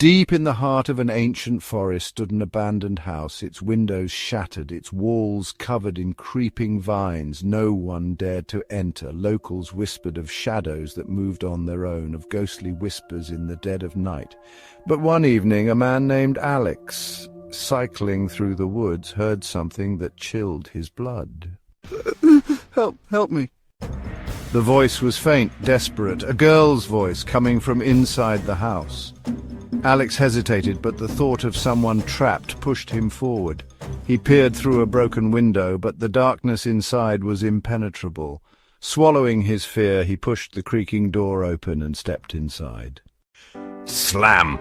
Deep in the heart of an ancient forest stood an abandoned house, its windows shattered, its walls covered in creeping vines. No one dared to enter. Locals whispered of shadows that moved on their own, of ghostly whispers in the dead of night. But one evening, a man named Alex, cycling through the woods, heard something that chilled his blood. Help me. The voice was faint, desperate, a girl's voice coming from inside the house. Alex hesitated, but the thought of someone trapped pushed him forward. He peered through a broken window, but the darkness inside was impenetrable. Swallowing his fear, he pushed the creaking door open and stepped inside. Slam!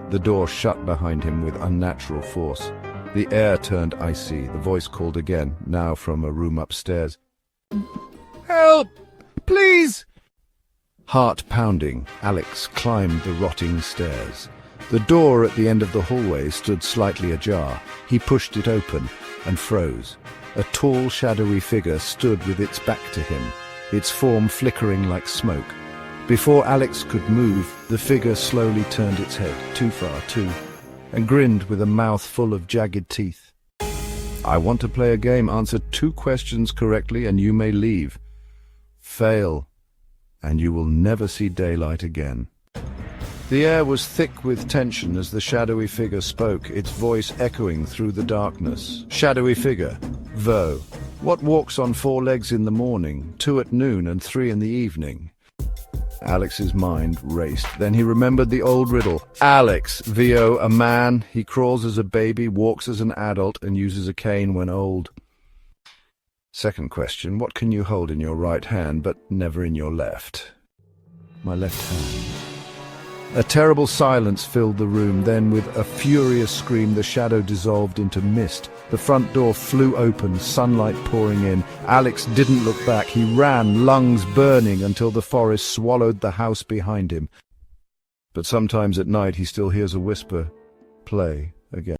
The door shut behind him with unnatural force. The air turned icy. The voice called again, now from a room upstairs. Help! Please! Heart pounding, Alex climbed the rotting stairs. The door at the end of the hallway stood slightly ajar. He pushed it open and froze. A tall, shadowy figure stood with its back to him, its form flickering like smoke. Before Alex could move, the figure slowly turned its head, too far, and grinned with a mouth full of jagged teeth. I want to play a game. Answer 2 questions correctly and you may leave. Fail, and you will never see daylight again. The air was thick with tension as the shadowy figure spoke, its voice echoing through the darkness. Shadowy figure, Vo, what walks on 4 legs in the morning, 2 at noon and 3 in the evening? Alex's mind raced. Then he remembered the old riddle. Alex, VO, a man. He crawls as a baby, walks as an adult, and uses a cane when old. Second question, what can you hold in your right hand, but never in your left? My left hand. A terrible silence filled the room. Then, with a furious scream, the shadow dissolved into mist. The front door flew open, sunlight pouring in. Alex didn't look back. He ran, lungs burning, until the forest swallowed the house behind him. But sometimes at night he still hears a whisper, play again.